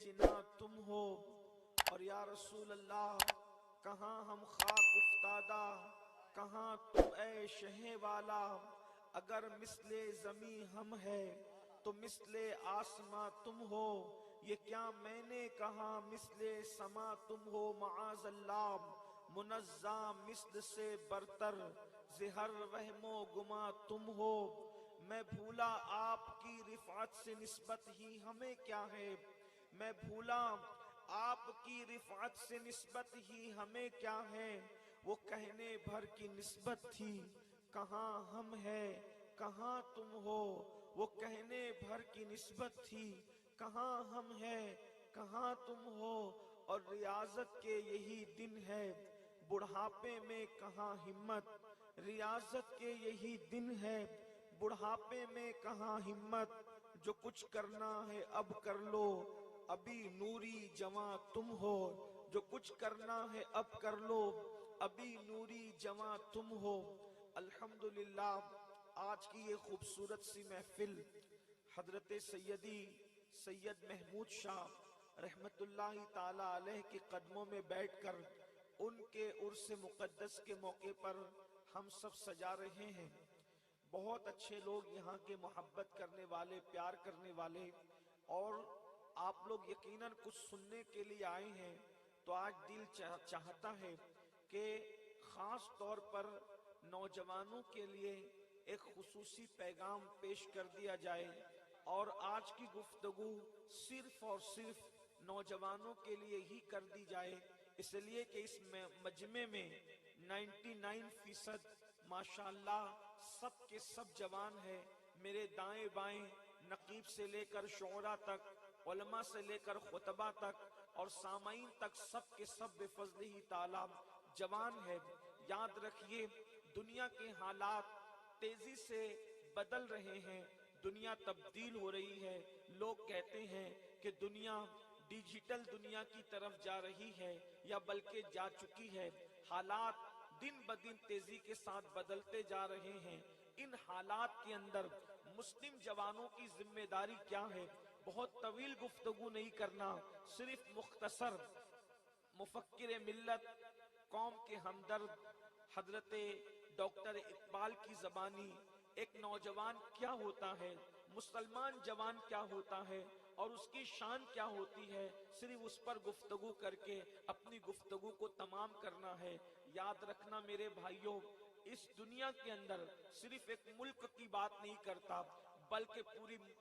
جنا تم ہو، اور یا رسول اللہ کہاں ہم خاک افتادہ، کہاں تم اے شہ والا، اگر مثل زمیں ہم ہے تو مثل آسماں تم ہو، یہ کیا میں نے کہا مثل سما تم ہو، معاذ اللہ منزہ مثل سے برتر، زہر وہم و گما تم ہو، میں بھولا آپ کی رفعت سے نسبت ہی ہمیں کیا ہے، میں بھولا آپ کی رفعت سے نسبت ہی ہمیں کیا ہے، وہ کہنے بھر کی نسبت تھی کہاں ہم ہے کہاں تم ہو، وہ کہنے بھر کی نسبت تھی کہاں ہم ہے کہاں تم ہو، اور ریاضت کے یہی دن ہے بڑھاپے میں کہاں ہمت، ریاضت کے یہی دن ہے بڑھاپے میں کہاں ہمت، جو کچھ کرنا ہے اب کر لو ابھی نوری جواں تم ہو، جو کچھ کرنا ہے اب کر لو ابھی نوری جواں تم ہو۔ الحمدللہ آج کی یہ خوبصورت سی محفل حضرت سیدی سید محمود شاہ رحمت اللہ تعالی علیہ کے قدموں میں بیٹھ کر ان کے عرس مقدس کے موقع پر ہم سب سجا رہے ہیں۔ بہت اچھے لوگ یہاں کے محبت کرنے والے، پیار کرنے والے، اور آپ لوگ یقیناً کچھ سننے کے لیے آئے ہیں، تو آج دل چاہتا ہے کہ خاص طور پر نوجوانوں کے لیے ایک خصوصی پیغام پیش کر دیا جائے، اور آج کی گفتگو صرف اور صرف نوجوانوں کے لیے ہی کر دی جائے، اس لیے کہ اس مجمع میں 99% ماشاءاللہ سب کے سب جوان ہیں، میرے دائیں بائیں نقیب سے لے کر شعراء تک، علماء سے لے کر خطبہ تک، اور سامعین تک سب کے سب بفضلہ تعالی جوان ہے۔ یاد رکھیے دنیا کے حالات تیزی سے بدل رہے ہیں، دنیا تبدیل ہو رہی ہے، لوگ کہتے ہیں کہ دنیا ڈیجیٹل دنیا کی طرف جا رہی ہے یا بلکہ جا چکی ہے، حالات دن بدن تیزی کے ساتھ بدلتے جا رہے ہیں، ان حالات کے اندر مسلم جوانوں کی ذمہ داری کیا ہے؟ بہت طویل گفتگو نہیں کرنا، صرف مختصر مفکر ملت، قوم کے ہمدرد حضرت ڈاکٹر اقبال کی زبانی ایک نوجوان کیا ہوتا ہے، مسلمان جوان کیا ہوتا ہے اور اس کی شان کیا ہوتی ہے، صرف اس پر گفتگو کر کے اپنی گفتگو کو تمام کرنا ہے۔ یاد رکھنا میرے بھائیوں، اس دنیا کے اندر صرف ایک ملک کی بات نہیں کرتا بلکہ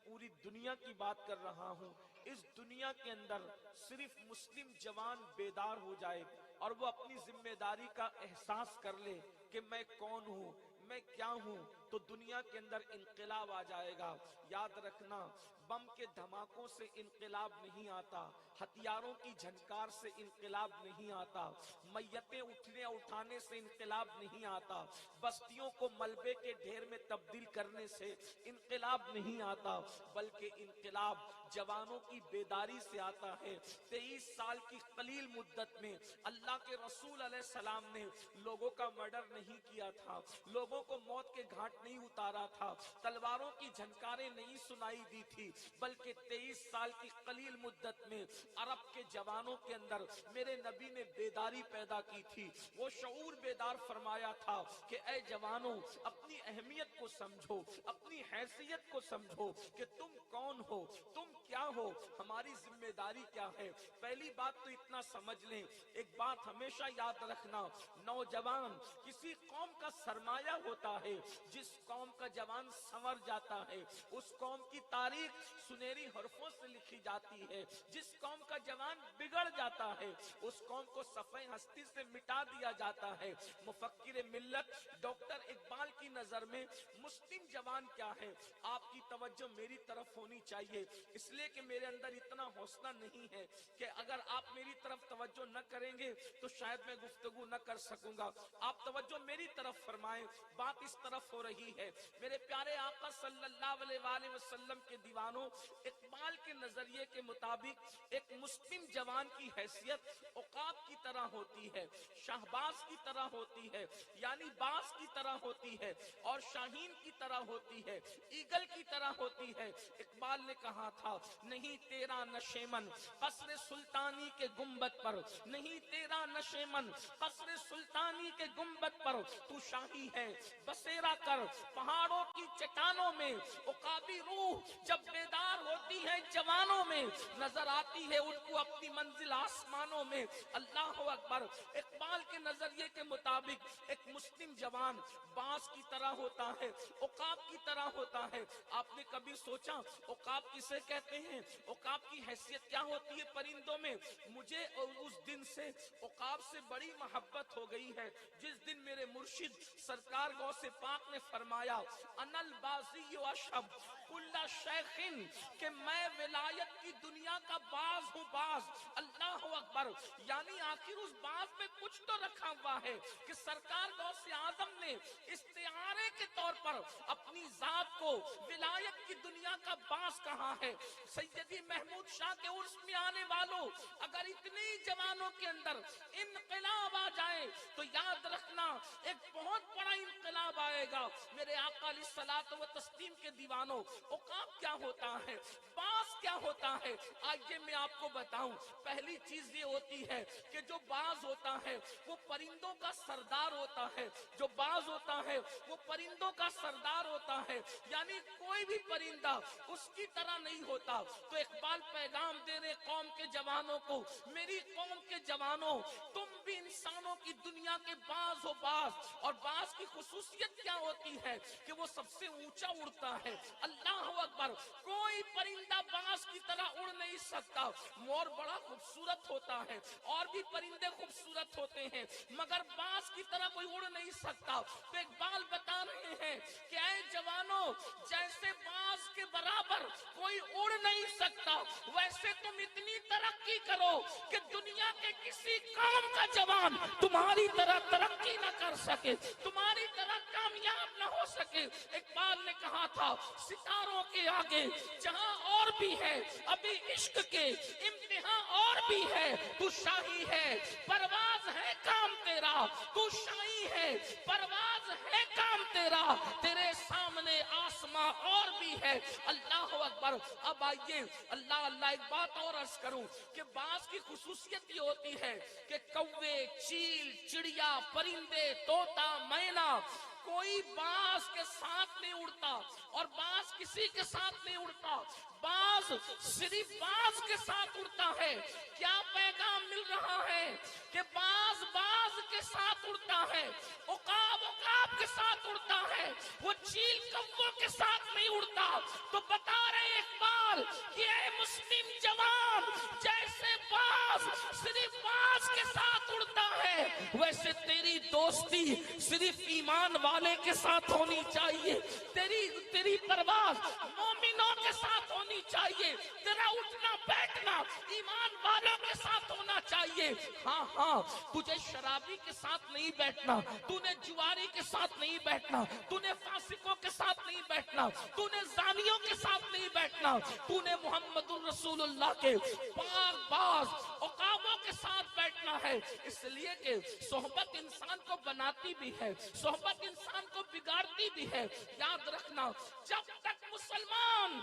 پوری دنیا کی بات کر رہا ہوں۔ اس دنیا کے اندر صرف مسلم جوان بیدار ہو جائے اور وہ اپنی ذمہ داری کا احساس کر لے کہ میں کون ہوں، میں کیا ہوں، تو دنیا کے اندر انقلاب آ جائے گا۔ یاد رکھنا بم کے دھماکوں سے انقلاب نہیں آتا، ہتھیاروں کی جھنکار سے انقلاب نہیں آتا، میتیں اٹھنے اٹھانے سے انقلاب نہیں آتا، بستیوں کو ملبے کے ڈھیر میں تبدیل کرنے سے انقلاب نہیں آتا، بلکہ انقلاب جوانوں کی بیداری سے آتا ہے۔ 23 سال کی قلیل مدت میں اللہ کے رسول علیہ السلام نے لوگوں کا مرڈر نہیں کیا تھا، لوگوں کو موت کے گھاٹ نہیں اتارا تھا، تلواروں کی جھنکاریں نہیں سنائی دی تھی، بلکہ 23 سال کی قلیل مدت میں عرب کے جوانوں کے اندر میرے نبی نے بیداری پیدا کی تھی۔ وہ شعور بیدار فرمایا تھا کہ اے جوانوں اپنی اہمیت کو سمجھو، اپنی حیثیت کو سمجھو کہ تم کون ہو، تم کیا ہو، ہماری ذمہ داری کیا ہے۔ پہلی بات تو اتنا سمجھ لیں، ایک بات ہمیشہ یاد رکھنا، نوجوان کسی قوم کا سرمایہ ہوتا ہے، جس قوم کا جوان سنور جاتا ہے اس قوم کی تاریخ سنہری حرفوں سے لکھی جاتی ہے، جس قوم کا جوان بگڑ جاتا ہے اس قوم کو صفحہ ہستی سے مٹا دیا جاتا ہے۔ مفکر ملت ڈاکٹر اقبال کی نظر میں مسلم جوان کیا ہے؟ آپ کی توجہ میری طرف ہونی چاہیے، اس لیے کہ میرے اندر اتنا حوصلہ نہیں ہے کہ اگر آپ میری طرف توجہ نہ کریں گے تو شاید میں گفتگو نہ کر سکوں گا۔ آپ توجہ میری طرف فرمائیں، بات اس طرف ہو رہی رہی ہے۔ میرے پیارے آقا صلی اللہ علیہ وآلہ وسلم کے دیوانوں، اقبال کے نظریے کے مطابق ایک مسلم جوان کی حیثیت عقاب کی طرح ہوتی ہے، شہباز کی طرح ہوتی ہے، یعنی باز کی طرح ہوتی ہے، اور شاہین کی طرح ہوتی ہے، ایگل کی طرح ہوتی ہے۔ اقبال نے کہا تھا، نہیں تیرا نشیمن قصر سلطانی کے گنبد پر، نہیں تیرا نشیمن قصر سلطانی کے گنبد پر، تو شاہی ہے بسیرا کر پہاڑوں کی چٹانوں میں۔ عقابی روح جب بیدار ہوتی ہے جوانوں میں، نظر آتی ہے ان کو اپنی منزل آسمانوں میں۔ اللہ اکبر۔ اقبال کے نظریے کے مطابق ایک مسلم جوان باز کی طرح ہوتا ہے، عقاب کی طرح ہوتا ہے۔ آپ نے کبھی سوچا عقاب کسے کہتے ہیں؟ عقاب کی حیثیت کیا ہوتی ہے پرندوں میں؟ مجھے اس دن سے عقاب سے بڑی محبت ہو گئی ہے جس دن میرے مرشد سرکار غوث پاک نے فرمایا، انل بازی و اشب کل شیخن، کہ میں ولایت کی دنیا کا باز ہوں، باز۔ اللہ اکبر۔ یعنی آخر اس باز میں کچھ تو رکھا ہوا ہے کہ سرکار غوث اعظم نے استعارے کے طور پر اپنی ذات کو ولایت کی دنیا کا باز کہا ہے۔ سیدی محمود شاہ کے عرس میں آنے والوں، اگر اتنے جوانوں کے اندر انقلاب آ جائے تو یاد رکھنا ایک بہت بڑا انقلاب آئے گا۔ میرے آقا علیہ الصلوۃ و تسلیم کے دیوانوں، عقاب کیا ہوتا ہے، باز کیا ہوتا ہے؟ آئیے میں آپ کو بتاؤں۔ پہلی چیز یہ ہوتی ہے کہ جو باز ہوتا ہے وہ پرندوں کا سردار ہوتا ہے، جو باز ہوتا ہے وہ پرندوں کا سردار ہوتا ہے، یعنی کوئی بھی پرندہ اس کی طرح نہیں ہوتا۔ تو اقبال پیغام دے رہے قوم کے جوانوں کو، میری قوم کے جوانوں، تم بھی انسانوں کی دنیا کے باز ہو، باز۔ اور باز کی خصوصیت کیا ہوتی ہے کہ وہ سب سے اونچا اڑتا ہے۔ اللہ اکبر۔ کوئی پرندہ باز کی طرح اڑ نہیں سکتا۔ مور بڑا خوبصورت ہوتا ہے، اور بھی پرندے خوبصورت ہوتے ہیں، مگر باز کی طرح کوئی اڑ نہیں سکتا۔ تو اقبال بتا رہے ہیں کہ اے جوانوں، جیسے باز کے برابر کوئی اڑ نہیں سکتا، ویسے تم اتنی ترقی کرو کہ دنیا کے کسی قوم کا جوان تمہاری طرح ترقی نہ کر سکے، تمہاری طرح کامیاب نہ ہو سکے۔ اقبال نے کہا تھا، ستاروں کے آگے جہاں اور بھی ہے ابھی عشق کے امتحان، اور بھی ہے تو شاہی ہے پرواز ہے کام تیرا، تو شاہی ہے پرواز ہے کام تیرا، تیرے سامنے آسماں اور بھی ہے۔ اللہ اکبر۔ اب آئیے اللہ اللہ ایک بات اور عرض کروں کہ باز کی خصوصیت یہ ہوتی ہے کہ کوے، چیل، چڑیا، پرندے، طوطا، مینا، کوئی باز کے ساتھ نہیں اڑتا اور باز کسی کے ساتھ نہیں اڑتا، باز صرف باز کے ساتھ اڑتا ہے۔ کیا پیغام مل رہا ہے کہ باز باز کے ساتھ اڑتا ہے، عقاب عقاب کے ساتھ اڑتا ہے، وہ چیل کبوں کے ساتھ نہیں اڑتا۔ تو بتا رہے اقبال کہ اے مسلم جوان، جیسے باز صرف باز کے ساتھ اڑتا ہے، ویسے تیری دوستی صرف ایمان والے کے ساتھ ہونی چاہیے، تیری پرواز مومنوں کے ساتھ ہونی چاہیے، تیرا اٹھنا بیٹھنا ایمان والوں کے ساتھ ہونا چاہیے۔ ہاں ہاں، تجھے شرابی کے ساتھ نہیں بیٹھنا، تو نے جواری کے ساتھ نہیں بیٹھنا، تو نے فاسقوں کے ساتھ نہیں بیٹھنا، تو نے زانیوں کے ساتھ نہیں بیٹھنا، تو نے محمد الرسول اللہ کے پاک باز عقابوں کے ساتھ بیٹھنا ہے۔ اس لیے کہ صحبت انسان کو بناتی بھی ہے، صحبت انسان کو بگاڑتی بھی ہے۔ یاد رکھنا، جب تک مسلمان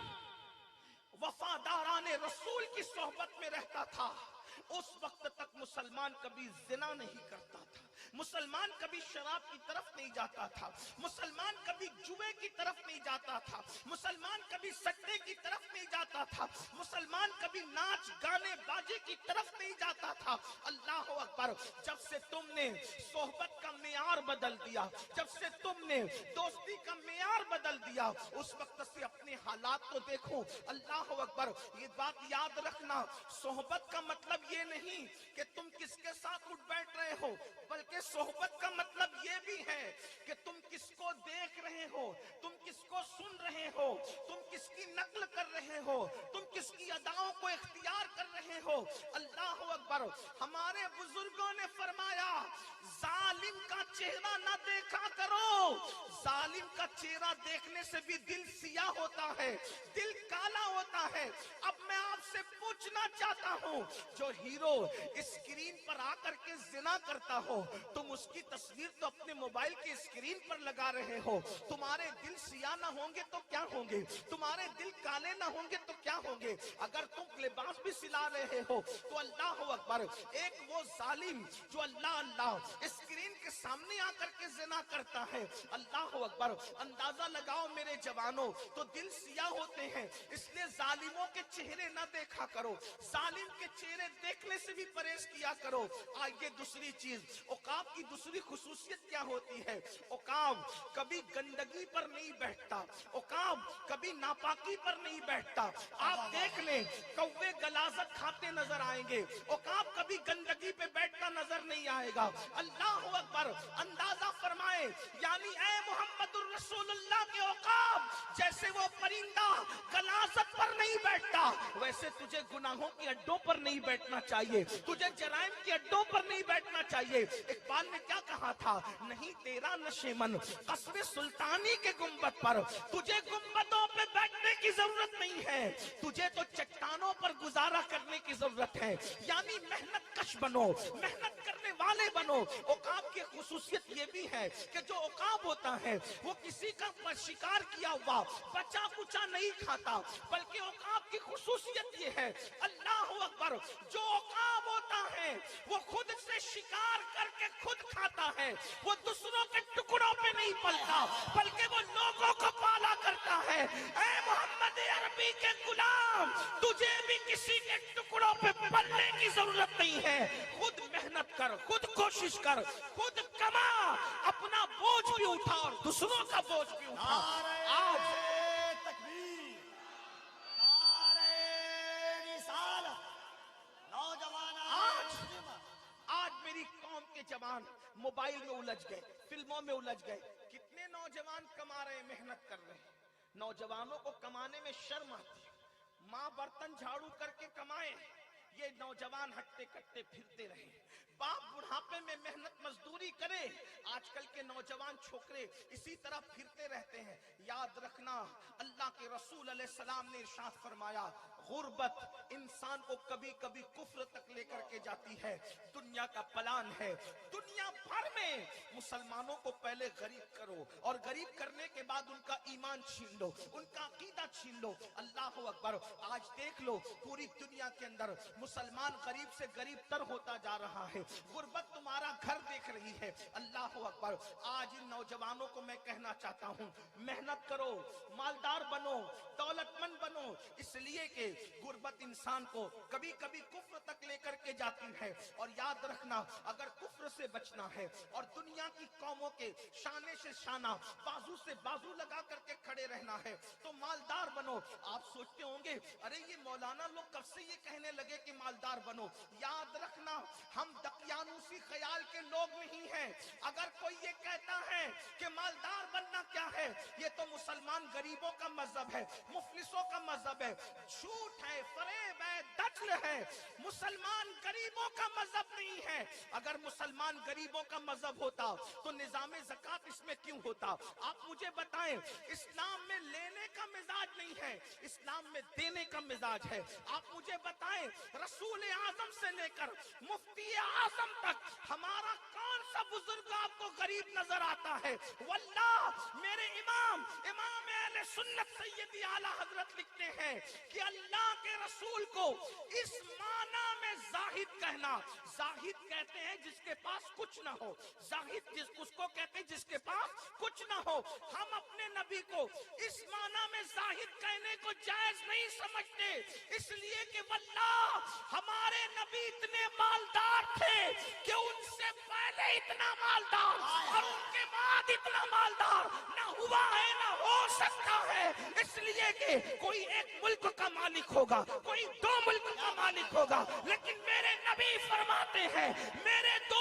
وفاداران رسول کی صحبت میں رہتا تھا، اس وقت تک مسلمان کبھی زنا نہیں کرتا تھا، مسلمان کبھی شراب کی طرف نہیں جاتا تھا، مسلمان کبھی جوے کی طرف نہیں جاتا تھا، مسلمان کبھی سٹے کی طرف نہیں جاتا تھا، مسلمان کبھی ناچ گانے باجے کی طرف نہیں جاتا تھا۔ اللہ اکبر۔ جب سے تم نے صحبت کا معیار بدل دیا، جب سے تم نے دوستی کا معیار بدل دیا، اس وقت سے اپنے حالات کو دیکھو۔ اللہ اکبر۔ یہ بات یاد رکھنا، صحبت کا مطلب یہ نہیں کہ تم کس کے ساتھ اٹھ بیٹھ رہے ہو، بلکہ صحبت کا مطلب یہ بھی ہے کہ تم کس کو دیکھ رہے ہو، تم کس کو سن رہے ہو، تم کس کی نقل کر رہے ہو، تم کس کی اداؤں کو اختیار کر رہے رہے ہو. اللہ اکبر. ہمارے بزرگوں نے فرمایا ظالم کا چہرہ نہ دیکھا کرو. ظالم کا چہرہ دیکھنے سے بھی دل سیاہ ہوتا ہے, دل کالا ہوتا ہے. اب میں آپ سے پوچھنا چاہتا ہوں, جو ہیرو اسکرین پر آ کر کے زنا کرتا ہو, تم اس کی تصویر تو اپنے موبائل کی اسکرین پر لگا رہے ہو, تمہارے دل سیاہ نہ ہوں گے تو کیا ہوں گے؟ تمہارے دل کالے نہ ہوں گے تو کیا ہوں گے؟ اگر تم لباس بھی سلا رہے ہو تو اللہ اکبر. ایک وہ ظالم جو اللہ اسکرین کے سامنے آ کر کے زنا کرتا ہے, اللہ اکبر. اندازہ لگاؤ میرے جوانوں, تو دل سیاہ ہوتے ہیں. اس لیے ظالموں کے چہرے نہ دیکھا کرو, ظالم کے چہرے دیکھنے سے بھی پرہیز کیا کرو. آئیے دوسری چیز, عقاب کی دوسری خصوصیت کیا ہوتی ہے؟ عقاب کبھی گندگی پر نہیں بیٹھتا, عقاب کبھی ناپاکی پر نہیں بیٹھتا. آپ دیکھ لیں کوے غلاظت کھاتے نظر آئیں گے, عقاب کبھی گندگی پہ بیٹھتا نظر نہیں آئے گا. اللہ اکبر. اندازہ فرمائے یعنی اے محمد الرسول اللہ کے عقاب, جیسے وہ پرندہ غلاظت پر نہیں بیٹھتا, ویسے تجھے گناہوں کے اڈوں پر نہیں بیٹھنا چاہیے, تجھے جرائم کے اڈوں پر نہیں بیٹھنا چاہیے. اقبال نے کیا کہا تھا؟ نہیں تیرا نشیمن قصر سلطانی کے گنبد پر, تجھے گنبدوں پہ بیٹھنے کی ضرورت نہیں ہے, تجھے تو چٹانوں پر گزارا کرنے کی ضرورت ہے. یعنی محنت کش بنو, محنت کرنے والے بنو. عقاب کی خصوصیت یہ بھی ہے کہ جو عقاب ہوتا ہے وہ کسی کا شکار کیا ہوا بچا کچا نہیں کھاتا, بلکہ عقاب کی خصوصیت یہ ہے, اللہ اکبر, جو عقاب ہوتا ہے وہ خود سے شکار کر کے خود کھاتا ہے, وہ دوسروں کے ٹکڑوں پہ نہیں پلتا بلکہ وہ لوگوں کو پالا کرتا ہے. اے محمد عربی کے غلام, تجھے بھی کسی کے ٹکڑوں پہ پلنے کی ضرورت نہیں ہے. خود محنت کر, خود کوشش کر, خود کما, اپنا بوجھ بھی اٹھا اور دوسروں کا بوجھ بھی اٹھا. آج تکبیر, نعرہ رسالت, نوجوان آج میری قوم کے جوان موبائل میں الجھ گئے, فلموں میں الجھ گئے. کتنے نوجوان کما رہے ہیں, محنت کر رہے ہیں. نوجوانوں کو کمانے میں شرم آتی ہے. ماں برتن جھاڑو کر کے کمائے, یہ نوجوان ہٹتے کٹتے پھرتے رہے. باپ بڑھاپے میں محنت مزدوری کرے, آج کل کے نوجوان چھوکرے اسی طرح پھرتے رہتے ہیں. یاد رکھنا, اللہ کے رسول علیہ السلام نے ارشاد فرمایا, غربت انسان کو کبھی کبھی کفر تک لے کر کے جاتی ہے. دنیا کا پلان ہے, دنیا بھر میں مسلمانوں کو پہلے غریب کرو, اور غریب کرنے کے بعد ان کا ایمان چھین لو, ان کا عقیدہ چھین لو. اللہ اکبر. آج دیکھ لو پوری دنیا کے اندر مسلمان غریب سے غریب تر ہوتا جا رہا ہے. غربت تمہارا گھر دیکھ رہی ہے. اللہ اکبر. آج ان نوجوانوں کو میں کہنا چاہتا ہوں, محنت کرو, مالدار بنو, دولت مند بنو, اس لیے کہ غربت انسان کو کبھی کبھی کفر تک لے کر کے جاتی ہے. اور یاد رکھنا, اگر کفر سے بچنا ہے اور دنیا کی قوموں کے شانے سے شانہ, بازو سے بازو لگا کر کے کھڑے رہنا ہے, تو مالدار بنو. آپ سوچتے ہوں گے ارے یہ مولانا لوگ کب سے یہ کہنے لگے کہ مالدار بنو. یاد رکھنا, ہم دقیانوسی خیال کے لوگ نہیں ہیں. اگر کوئی یہ کہتا ہے کہ مالدار بننا کیا ہے, یہ تو مسلمان غریبوں کا مذہب ہے, مفلسوں کا مذہب ہے. جھوٹ ہے, فریب ہے, دجل ہے. مسلمان غریبوں کا مذہب نہیں ہے. اگر مسلمان غریبوں کا مذہب ہوتا تو نظام زکات اس میں کیوں ہوتا؟ آپ مجھے بتائیں. اسلام میں لینے کا مزاج نہیں ہے, اسلام میں دینے کا مزاج ہے. آپ مجھے بتائیں, رسول اعظم سے لے کر مفتی اعظم تک ہمارا کون سا بزرگ آپ کو غریب نظر آتا ہے؟ واللہ میرے امام اہل سنت سیدی اعلی حضرت لکھتے ہیں کہ اللہ کے رسول کو اس معنی میں زاہد کہنا. زاہد کہتے ہیں جس کے پاس کچھ نہ ہو, زاہد اس کو کہتے ہیں جس کے پاس کچھ نہ ہو. ہم اپنے نبی کو اس معنی میں زاہد کہنے کو جائز نہیں سمجھتے, اس لیے کہ واللہ ہمارے نبی اتنے مالدار تھے کہ ان سے پہلے اتنا مالدار اور ان کے بعد اتنا مالدار نہ ہوا ہے نہ ہو سکتا ہے. اس لیے کہ کوئی ایک ملک کا مالک ہوگا, کوئی دو ملک کا مالک ہوگا, لیکن میرے نبی فرماتے ہیں میرے دو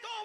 2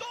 2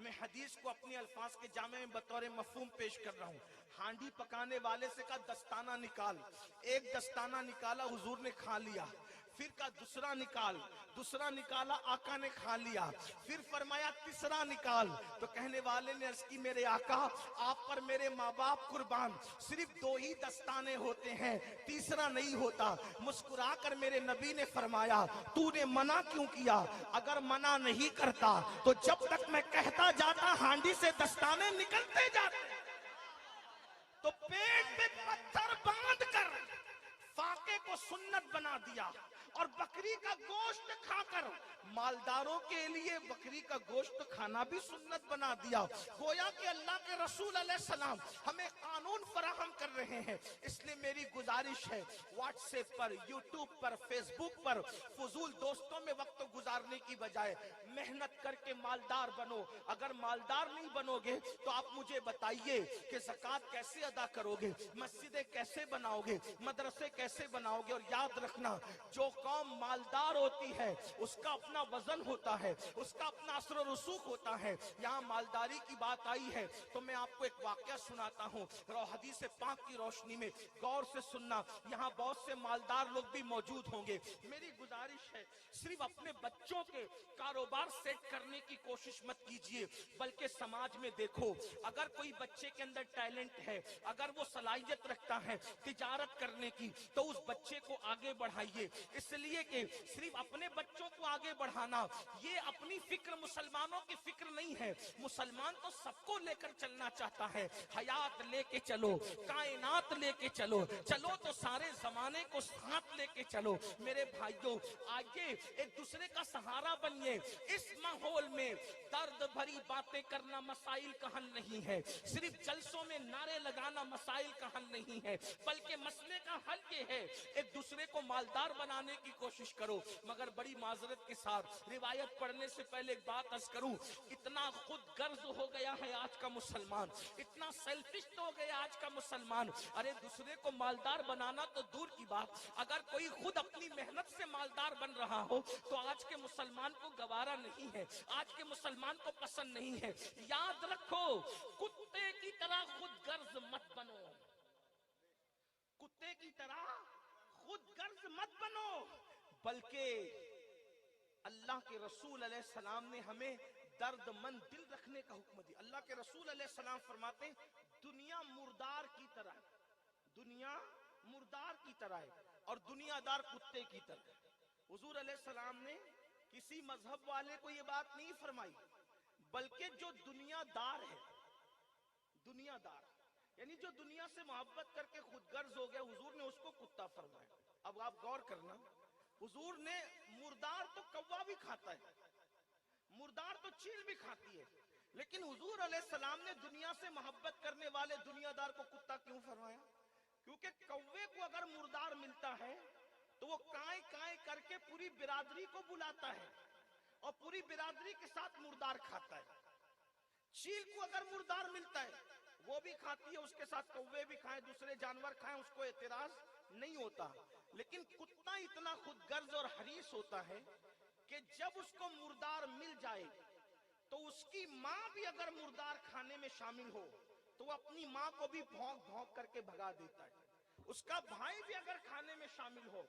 میں حدیث کو اپنے الفاظ کے جامع میں بطور مفہوم پیش کر رہا ہوں. ہانڈی پکانے والے سے کہا دستانہ نکال. ایک دستانہ نکالا, حضور نے کھا لیا. پھر کہا دوسرا نکالا, آقا نے کھا لیا. پھر فرمایا تیسرا نکال. تو کہنے والے نے عرض کی میرے آقا آپ پر میرے ماں باپ قربان, صرف 2 ہی دستانے ہوتے ہیں, تیسرا نہیں ہوتا. مسکرا کر میرے نبی نے فرمایا تو نے منع کیوں کیا؟ اگر منع نہیں کرتا تو جب تک میں کہتا جاتا ہانڈی سے دستانے نکلتے جاتے. تو پیٹ پہ پتھر باندھ کر فاقے کو سنت بنا دیا, اور بکری کا گوشت کھا کر مالداروں کے لیے بکری کا گوشت کھانا بھی سنت بنا دیا. گویا کہ اللہ کے رسول علیہ السلام ہمیں قانون فراہم کر رہے ہیں. اس لیے میری گزارش ہے, واٹس ایپ پر, یوٹیوب پر, فیس بک پر فضول دوستوں میں وقت گزارنے کی بجائے محنت کر کے مالدار بنو. اگر مالدار نہیں بنو گے تو آپ مجھے بتائیے کہ زکوٰۃ کیسے ادا کرو گے, مسجدیں کیسے بناؤ گے, مدرسے کیسے بناؤ گے؟ اور یاد رکھنا, جو قوم مالدار ہوتی ہے اس کا اپنا وزن ہوتا ہے, اس کا اپنا اثر و رسوخ ہوتا ہے. یہاں مالداری کی بات آئی ہے تو میں آپ کو ایک واقعہ سناتا ہوں. حدیث پاک کی روشنی میں غور سے سننا. یہاں بہت سے مالدار لوگ بھی موجود ہوں گے. میری گزارش ہے صرف اپنے بچوں کے کاروبار سیٹ کرنے کی کوشش مت کیجیے, بلکہ سماج میں دیکھو, اگر کوئی بچے کے اندر ٹیلنٹ ہے, اگر وہ صلاحیت رکھتا ہے تجارت کرنے کی, تو اس بچے کو آگے بڑھائیے. اس لیے کہ صرف اپنے بچوں کو آگے بڑھانا یہ اپنی فکر, مسلمانوں کی فکر نہیں ہے. مسلمان تو سب کو لے کر چلنا چاہتا ہے. حیات لے کے چلو, کائنات لے کے چلو, چلو تو سارے زمانے کو ساتھ لے کے چلو. میرے بھائیوں, آئیے ایک دوسرے کا سہارا بنیے. اس ماحول میں درد بھری باتیں کرنا مسائل کا حل نہیں ہے, صرف جلسوں میں نعرے لگانا مسائل کا حل نہیں ہے, بلکہ مسئلے کا حل یہ ہے ایک دوسرے کو مالدار بنانے کی کوشش کرو. مگر بڑی معذرت کے ساتھ روایت پڑھنے سے پہلے ایک بات عرض کروں, اتنا خود غرض ہو گیا ہے آج کا مسلمان, اتنا سیلفش ہو گیا آج کا مسلمان. ارے دوسرے کو مالدار بنانا تو دور کی بات, اگر کوئی خود اپنی محنت سے مالدار بن رہا ہو تو آج کے مسلمان کو گوارا نہیں ہے, آج کے مسلمان کو پسند نہیں ہے. یاد رکھو, کتے کی طرح خود غرض مت بنو, کتے کی طرح خود غرض مت بنو, بلکہ اللہ کے رسول علیہ السلام نے ہمیں درد مند دل رکھنے کا حکم دیا. اللہ کے رسول علیہ السلام فرماتے ہیں دنیا مردار کی طرح ہے, دنیا مردار کی طرح ہے اور دنیا دار کتے کی طرح. حضور علیہ السلام نے کسی مذہب والے کو یہ بات نہیں فرمائی, بلکہ جو دنیا دار ہے, دنیا دار یعنی جو دنیا سے محبت کر کے خود غرض ہو گیا, حضور نے اس کو کتا فرمایا. اب آپ غور کرنا, حضور نے مردار تو کوا بھی کھاتا ہے, مردار تو چیل بھی کھاتی ہے, لیکن حضور علیہ السلام نے دنیا سے محبت کرنے والے دنیا دار کو کتا کیوں فرمایا؟ کیونکہ کوے کو اگر مردار ملتا ہے تو وہ کائیں کائیں کر کے پوری برادری کو بلاتا ہے اور پوری برادری کے ساتھ مردار کھاتا ہے. چیل کو اگر مردار ملتا ہے وہ بھی کھاتی ہے, اس کے ساتھ کوے بھی کھائیں, دوسرے جانور کھائیں, اس کو اعتراض نہیں ہوتا. لیکن کتا اتنا خود غرض اور حریص ہوتا ہے کہ جب اس کو مردار مل جائے تو اس کی ماں بھی اگر مردار کھانے میں شامل ہو تو وہ اپنی ماں کو بھی بھونک بھونک کر کے بھگا دیتا ہے. اس کا بھائی بھی اگر کھانے میں شامل ہو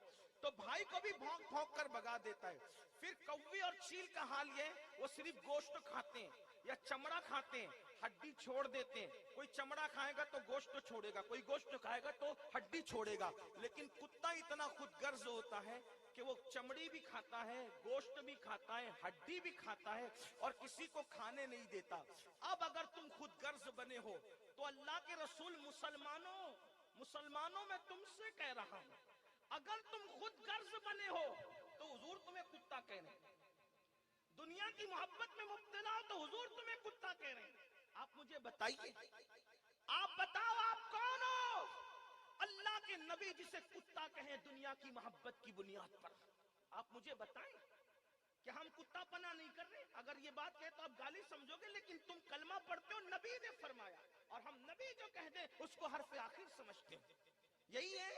تو بھائی کو بھی بھونک بھونک کر بھگا دیتا ہے. پھر کوے اور چیل کا حال یہ, وہ صرف گوشت کھاتے ہیں یا چمڑا کھاتے ہیں, ہڈی چھوڑ دیتے ہیں. کوئی چمڑا کھائے گا تو گوشت چھوڑے گا, کوئی گوشت کھائے گا تو ہڈی چھوڑے گا. لیکن کتا اتنا خود غرض ہوتا ہے کہ وہ چمڑی بھی کھاتا ہے, گوشت بھی کھاتا ہے, ہڈی بھی کھاتا ہے اور کسی کو کھانے نہیں دیتا. اب اگر تم خود غرض بنے ہو تو اللہ کے رسول مسلمانوں میں تم سے کہہ رہا ہوں, اگر تم خود غرض بنے ہو تو حضور تمہیں کتا کہہ رہے ہیں. دنیا کی محبت میں مبتلا ہو تو حضور تمہیں کتا کہہ رہے ہیں. آپ مجھے بتائیے, آپ بتاؤ آپ کون ہو؟ اللہ کے نبی جسے کتا کہیں دنیا کی محبت کی بنیاد پر. آپ مجھے بتائیں کہ ہم کتا پنا نہیں کر رہے. اگر یہ بات کہے تو آپ گالی سمجھو گے, لیکن تم کلمہ پڑھتے ہو, نبی نے فرمایا, اور ہم نبی جو کہہ دیں اس کو حرف آخر سمجھتے ہیں. یہی ہے,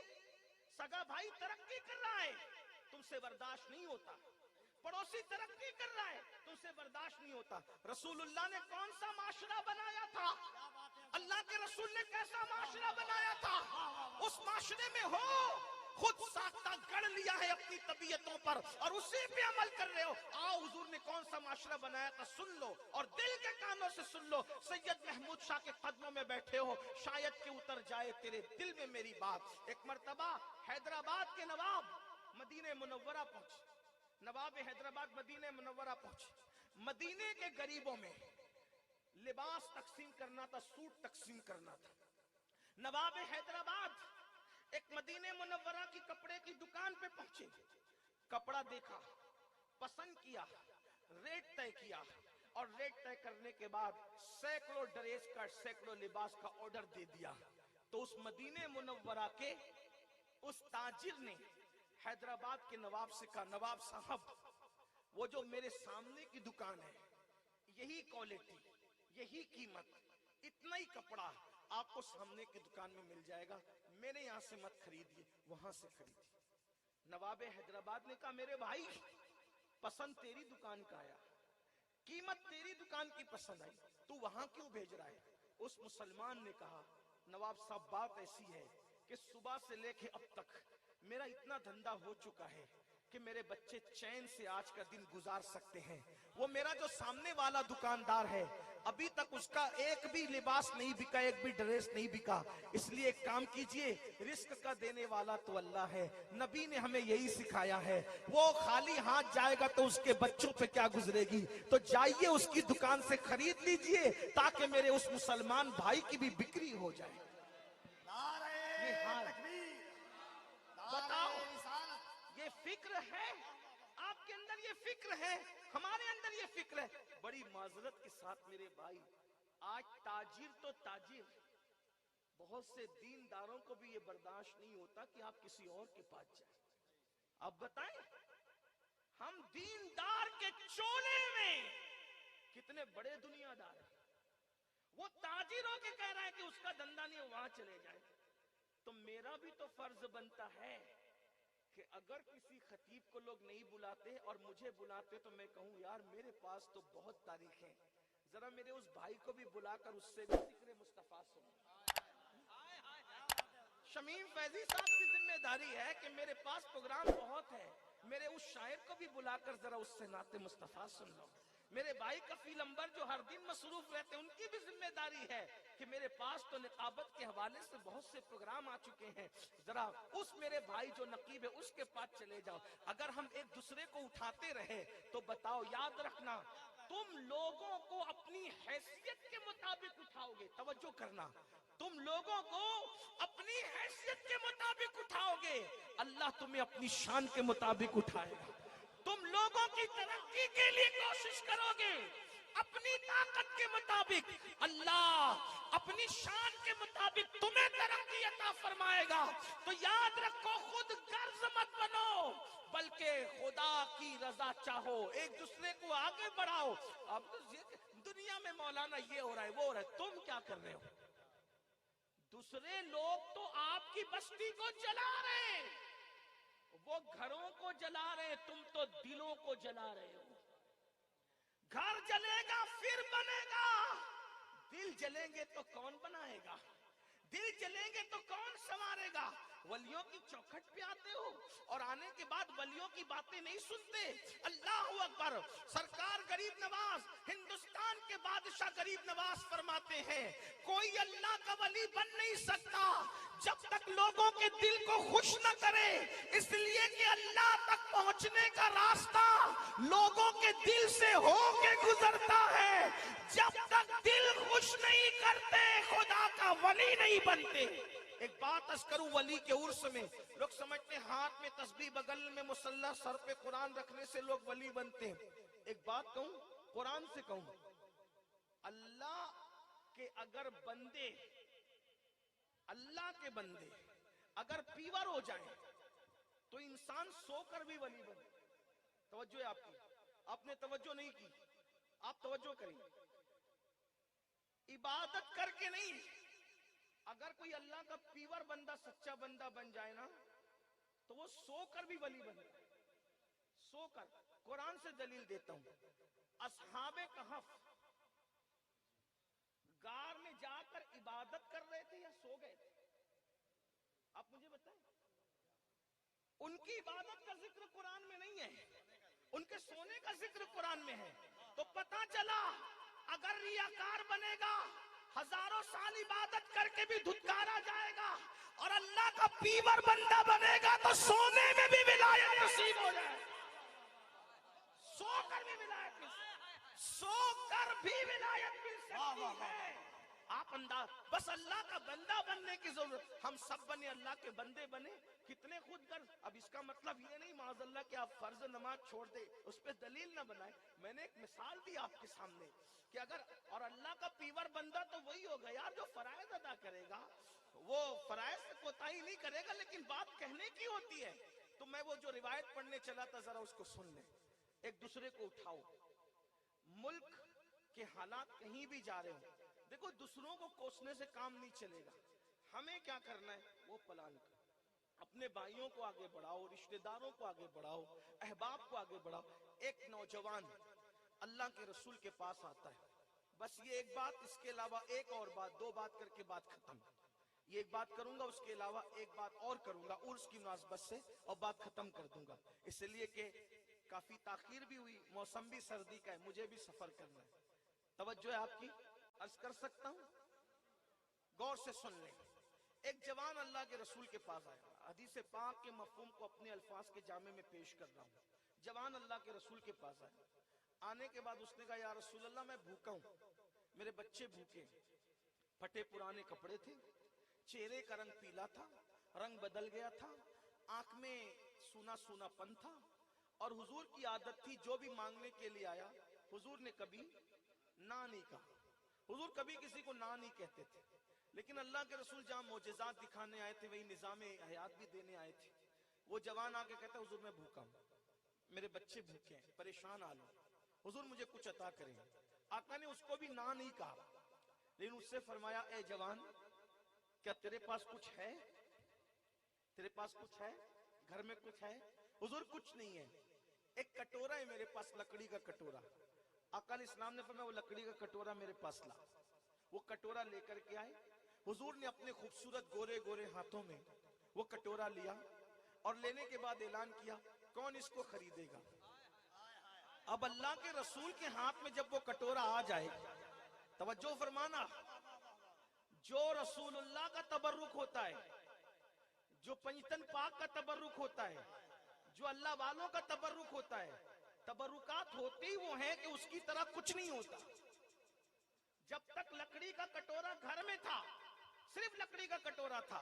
سگا بھائی ترقی کر رہا ہے, تم سے برداشت نہیں ہوتا. پڑوسی ترقی کر رہا ہے تو اسے برداشت نہیں ہوتا. رسول اللہ نے کون سا معاشرہ بنایا تھا؟ اللہ کے رسول نے کیسا معاشرہ بنایا تھا؟ اس معاشرے میں ہو خود ساختہ گڑھ لیا ہے اپنی طبیعتوں پر اور اسی پہ عمل کر رہے ہو. آؤ حضور نے کون سا معاشرہ بنایا تھا سن لو اور دل کے کانوں سے سن لو. سید محمود شاہ کے قدموں میں بیٹھے ہو, شاید کہ اتر جائے تیرے دل میں میری بات. ایک مرتبہ حیدرآباد کے نواب مدینہ منورہ پہنچے. نواب حیدرآباد مدینہ منورہ پہنچے. مدینے کے غریبوں میں لباس تقسیم کرنا تھا, سوٹ تقسیم کرنا تھا. نواب حیدرآباد ایک مدینہ منورہ کی کپڑے کی دکان پہ پہنچے. کپڑا دیکھا, پسند کیا, ریٹ طے کیا اور ریٹ طے کرنے کے بعد سینکڑوں ڈریس کا, سینکڑوں لباس کا آرڈر دے دیا. تو اس مدینہ منورہ کے اس تاجر نے حیدرآباد کے نواب سے کہا, نواب صاحب وہ جو میرے سامنے کی دکان ہے یہی کوالٹی, یہی قیمت, اتنا ہی کپڑا آپ کو سامنے کی دکان میں مل جائے گا, میرے یہاں سے مت خریدیے, وہاں سے خریدیے. نواب حیدرآباد نے کہا میرے بھائی پسند تیری دکان کا آیا, قیمت تیری دکان کی پسند آئی, تو وہاں کیوں بھیج رہا ہے؟ اس مسلمان نے کہا نواب صاحب بات ایسی ہے کہ صبح سے لے کے اب تک میرا اتنا دھندا ہو چکا ہے کہ میرے بچے چین سے آج کا دن گزار سکتے ہیں. وہ میرا جو سامنے والا دکاندار ہے ابھی تک اس کا ایک بھی لباس نہیں بکا, ایک بھی ڈریس نہیں بکا. اس لیے ایک کام کیجئے, رزق کا دینے والا تو اللہ ہے, نبی نے ہمیں یہی سکھایا ہے. وہ خالی ہاتھ جائے گا تو اس کے بچوں پہ کیا گزرے گی, تو جائیے اس کی دکان سے خرید لیجئے تاکہ میرے اس مسلمان بھائی کی بھی بکری ہو جائے. نعرہ تکبیر, بتاؤ نعرہ رسالت. یہ فکر ہے آپ کے اندر, یہ فکر ہے, ہمارے اندر یہ فکر ہے. بڑی معذرت کے ساتھ میرے بھائی, آج تاجر تو تاجر, بہت سے دینداروں کو بھی یہ برداشت نہیں ہوتا کہ آپ کسی اور کے پاس جائیں. اب بتائیں ہم دیندار کے چولے میں کتنے بڑے دنیا دار ہیں, وہ تاجر ہو کے کہہ رہا ہے کہ اس کا دھندا نہیں ہے, وہاں چلے جائیں. تو میرا بھی تو فرض بنتا ہے کہ اگر کسی خطیب کو لوگ نہیں بلاتے اور مجھے بلاتے تو میں کہوں یار میرے پاس تو بہت تاریخ ہیں, ذرا میرے اس بھائی کو بھی بلا کر اس سے بھی ذکر مصطفیٰ سنو. شمیم فیضی صاحب کی ذمہ داری ہے کہ میرے پاس پروگرام بہت ہے, میرے اس شاعر کو بھی بلا کر ذرا اس سے نعت مصطفیٰ سن لو. میرے بھائی کفیل انبر جو ہر دن مصروف رہتے ہیں ان کی بھی ذمہ داری ہے کہ میرے پاس تو نقابت کے حوالے سے بہت سے پروگرام آ چکے ہیں, ذرا اس میرے بھائی جو نقیب ہے اس کے پاس چلے جاؤ. اگر ہم ایک دوسرے کو اٹھاتے رہے تو بتاؤ, یاد رکھنا تم لوگوں کو اپنی حیثیت کے مطابق اٹھاؤ گے, توجہ کرنا, تم لوگوں کو اپنی حیثیت کے مطابق اٹھاؤ گے, اللہ تمہیں اپنی شان کے مطابق اٹھائے گا. تم لوگوں کی ترقی کے لیے کوشش کرو گے اپنی طاقت کے مطابق, اللہ اپنی شان کے مطابق تمہیں ترقی عطا فرمائے گا. تو یاد رکھو خود غرض مت بنو بلکہ خدا کی رضا چاہو, ایک دوسرے کو آگے بڑھاؤ. اب دنیا میں مولانا یہ ہو رہا ہے وہ ہو رہا ہے, تم کیا کر رہے ہو؟ دوسرے لوگ تو آپ کی بستی کو جلا رہے ہیں, وہ گھروں کو جلا رہے ہیں, تم تو دلوں کو جلا رہے ہو. گھر جلے گا پھر بنے گا, دل جلیں گے تو کون بنائے گا, دل جلیں گے تو کون سنوارے گا. ولیوں کی چوکھٹ پہ آتے ہو اور آنے کے بعد ولیوں کی باتیں نہیں سنتے. اللہ اکبر. سرکار غریب نواز, ہندوستان کے بادشاہ غریب نواز فرماتے ہیں کوئی اللہ کا ولی بن نہیں سکتا جب تک لوگوں کے دل کو خوش نہ کرے, اس لیے کہ اللہ تک پہنچنے کا راستہ لوگوں کے دل سے ہو کے گزرتا ہے. جب تک دل خوش نہیں کرتے خدا کا ولی نہیں بنتے. ایک بات عرض کروں, ولی کے عرس میں لوگ سمجھتے ہیں ہاتھ میں تسبیح بغل میں مصلی سر پہ قرآن رکھنے سے لوگ ولی بنتے ہیں. ایک بات کہوں, قرآن سے کہوں, اللہ کے اگر بندے, اللہ کے بندے اگر پیور ہو جائیں تو انسان سو کر بھی ولی بنے. توجہ ہے آپ کی, آپ نے توجہ نہیں کی, آپ توجہ کریں. عبادت کر کے نہیں, اگر کوئی اللہ کا پیور بندہ سچا بندہ بن جائے نا تو وہ سو کر بھی ولی بنے. سو کر. قرآن سے دلیل دیتا ہوں. اصحاب کہف غار میں جا کر عبادت کر رہے تھے یا سو گئے تھے؟ آپ مجھے بتائیں. ان کی عبادت کا ذکر قرآن میں نہیں ہے, ان کے سونے کا ذکر قرآن میں ہے. تو پتہ چلا اگر ریاکار بنے گا ہزاروں سال عبادت کر کے بھی دھتکارا جائے گا, اور اللہ کا پیور بندہ بنے گا تو سونے میں بھی ولایت نصیب ہو جائے. سو کر بھی ولایت مل سکتی, سو کر بھی ولایت مل سکتی ہے. آپ انداز, بس اللہ کا بندہ بننے کی ضرورت. ہم سب بنے اللہ کے بندے بنے, کتنے خود غرض. اب اس کا مطلب یہ نہیں معاذ اللہ کہ آپ فرض نماز چھوڑ دیں, اس پہ دلیل نہ بنائیں. میں نے ایک مثال دی آپ کے سامنے کہ اگر, اور اللہ کا پیور بندہ تو وہی ہوگا یار جو فرائض ادا کرے گا, وہ فرائض سے کوتاہی نہیں کرے گا, لیکن بات کہنے کی ہوتی ہے. تو میں وہ جو روایت پڑھنے چلا تھا ذرا اس کو سن لیں. ایک دوسرے کو اٹھاؤ, ملک کے حالات کہیں بھی جا رہے ہوں, دیکھو دوسروں کو کوسنے سے کام نہیں چلے گا. ہمیں کیا کرنا ہے وہ پلان کرو. اپنے بھائیوں کو آگے بڑھاؤ, رشتہ داروں کو آگے بڑھاؤ, احباب کو آگے بڑھاؤ. ایک نوجوان اللہ کے رسول کے پاس آتا ہے, بس یہ ایک بات, اس کے علاوہ ایک اور بات, دو بات کر کے بات ختم. یہ ایک بات کروں گا, اس کے علاوہ ایک بات اور کروں گا عرس کی مناسبت سے, اور بات ختم کر دوں گا. اس لیے کہ کافی تاخیر بھی ہوئی, موسم بھی سردی کا ہے, مجھے بھی سفر کرنا ہے. توجہ ہے آپ کی, عرض کر سکتا ہوں؟ غور سے سن لیں. ایک جوان اللہ کے رسول کے پاس آیا, حدیث پاک کے مفہوم کو اپنے الفاظ کے جامع میں پیش کر رہا ہوں. جوان اللہ کے رسول کے پاس آیا, آنے کے بعد اس نے کہا یا رسول اللہ میں بھوکا ہوں, میرے بچے بھوکے, پھٹے پرانے کپڑے تھے, چہرے کا رنگ پیلا تھا, رنگ بدل گیا تھا, آنکھ میں سونا سونا پن تھا, اور حضور کی عادت تھی جو بھی مانگنے کے لیے آیا حضور نے کبھی نہ نہیں کہا. حضور کبھی کسی کو نہ نہیں کہتے تھے, لیکن اللہ کے رسول جہاں معجزات دکھانے آئے تھے وہی نظام حیات بھی دینے آئے تھے. وہ جوان آ کے کہتا حضور میں بھوکا ہوں, میرے بچے بھوکے ہیں, پریشان حال ہوں, حضور مجھے کچھ عطا کریں. آقا نے اس کو بھی نہ نہیں کہا, لیکن اس سے فرمایا اے جوان کیا تیرے پاس کچھ ہے, تیرے پاس کچھ ہے, گھر میں کچھ ہے؟ حضور کچھ نہیں ہے, ایک کٹورا ہے میرے پاس, لکڑی کا کٹورا. آقا علیہ السلام نے فرمایا وہ لکڑی کا کٹورا میرے پاس لا. وہ کٹورا لے کر کے آئے, حضور نے اپنے خوبصورت گورے گورے ہاتھوں میں وہ کٹورا لیا, اور لینے کے بعد اعلان کیا کون اس کو خریدے گا. اب اللہ کے رسول کے ہاتھ میں جب وہ کٹورا آ جائے, توجہ فرمانا, جو رسول اللہ کا تبرک ہوتا ہے, جو پنجتن پاک کا تبرک ہوتا ہے, جو اللہ والوں کا تبرک ہوتا ہے, تبرکات ہوتے ہی وہ ہیں کہ اس کی طرح کچھ نہیں ہوتا. جب تک لکڑی کا کٹورا گھر میں تھا, صرف لکڑی کا کٹورا تھا,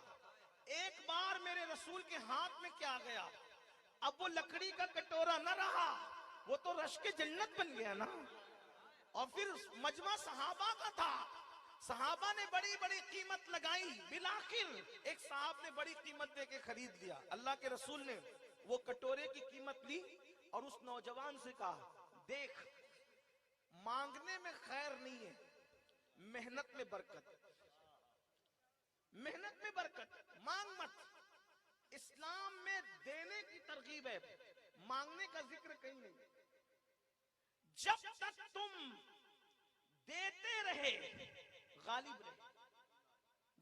ایک بار میرے رسول کے ہاتھ میں کیا گیا, اب وہ لکڑی کا کٹورا نہ رہا, وہ تو رشک جنت بن گیا نا. اور پھر مجمع صحابہ کا تھا, صحابہ نے بڑی بڑی قیمت لگائی, بالآخر ایک صاحب نے بڑی قیمت دے کے خرید لیا. اللہ کے رسول نے وہ کٹورے کی قیمت لی اور اس نوجوان سے کہا دیکھ مانگنے میں خیر نہیں ہے, محنت میں برکت, محنت میں برکت, مانگ مت. اسلام میں دینے کی ترغیب ہے, مانگنے کا ذکر کہیں نہیں. جب تک تم دیتے رہے غالب رہے.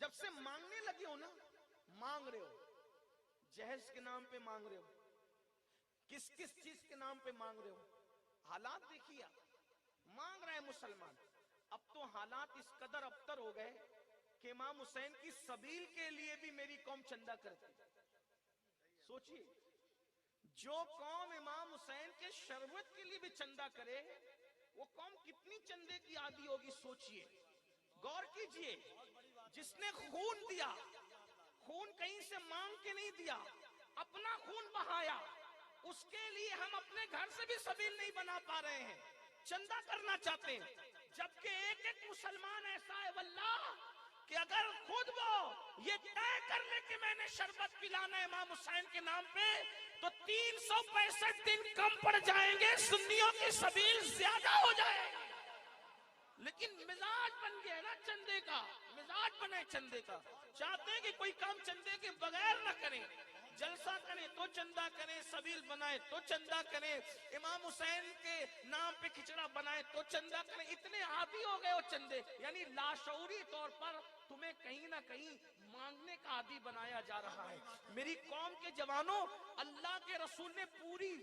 جب سے مانگنے لگے ہو نا, مانگ رہے ہو, جہیز کے نام پہ مانگ رہے ہو, کس کس چیز کے نام پہ مانگ رہے ہو. حالات دیکھیے, مانگ رہے ہیں مسلمان. اب تو حالات اس قدر ابتر ہو گئے کہ امام حسین کی سبیل کے لیے بھی میری قوم چندہ کرتی. سوچئے, جو قوم امام حسین کے شربت کے لیے بھی چندہ کرے وہ قوم کتنی چندے کی عادی ہوگی. سوچئے, غور کیجئے, جس نے خون دیا, خون کہیں سے مانگ کے نہیں دیا, اپنا خون بہایا, اس کے لیے ہم اپنے گھر سے بھی سبیل نہیں بنا پا رہے ہیں, چندہ کرنا چاہتے ہیں. جبکہ ایک ایک مسلمان ایسا ہے واللہ کہ اگر خود وہ یہ طے کر لے کہ میں نے شربت پلانا ہے امام حسین کے نام پہ, تو 365 دن کم پڑ جائیں گے, سنیوں کی سبیل زیادہ ہو جائے. لیکن مزاج بن گیا نا چندے کا, مزاج بنے چندے کا, چاہتے ہیں کہ کوئی کام چندے کے بغیر نہ کریں. جلسہ کریں تو چندہ کریں، سبیل بنائیں تو چندہ کریں، امام حسین کے نام پہ کھچڑا بنائیں تو چندہ کریں. اتنے عادی ہو گئے وہ چندے. یعنی لاشعوری طور پر تمہیں کہیں نہ کہیں مانگنے کا عادی بنایا جا رہا ہے. میری قوم کے جوانوں، اللہ کے رسول نے پوری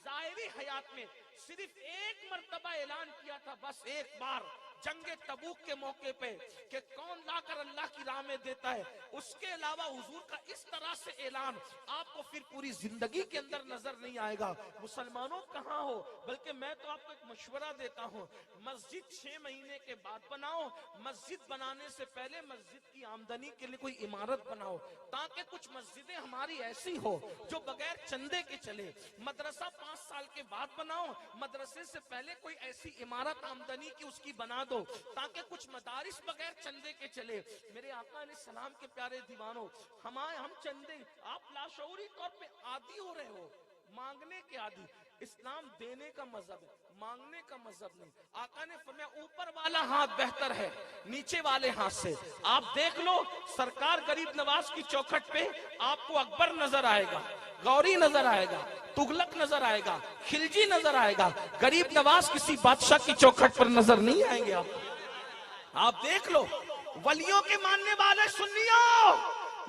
ظاہری حیات میں صرف ایک مرتبہ اعلان کیا تھا، بس ایک بار، جنگ تبوک کے موقع پہ، کہ کون لا کر اللہ کی راہ میں دیتا ہے. اس کے علاوہ حضور کا اس طرح سے اعلان آپ کو پھر پوری زندگی کے اندر نظر نہیں آئے گا. مسلمانوں کہاں ہو؟ بلکہ میں تو آپ کو ایک مشورہ دیتا ہوں، مسجد 6 مہینے کے بعد بناؤ. مسجد بنانے سے پہلے مسجد کی آمدنی کے لیے کوئی عمارت بناؤ، تاکہ کچھ مسجدیں ہماری ایسی ہو جو بغیر چندے کے چلے. مدرسہ 5 سال کے بعد بناؤ، مدرسے سے پہلے کوئی ایسی عمارت آمدنی کی اس کی بنا دو، تاکہ کچھ مدارس بغیر چندے کے چلے. میرے آقا علیہ السلام کے پیارے دیوانوں، ہم چندے، آپ لاشعوری طور پہ عادی ہو رہے ہو، مانگنے کے عادی. اسلام دینے کا مذہب ہے، مانگنے کا مذہب نہیں. آقا نے فرمایا اوپر والا ہاتھ بہتر ہے نیچے والے ہاتھ سے. آپ دیکھ لو، سرکار غریب نواز کی چوکھٹ پہ آپ کو اکبر نظر آئے گا، غوری نظر آئے گا، تغلق نظر آئے گا، خلجی نظر آئے گا. غریب نواز کسی بادشاہ کی چوکھٹ پر نظر نہیں آئیں گے. آپ دیکھ لو. ولیوں کے ماننے والے سنیو،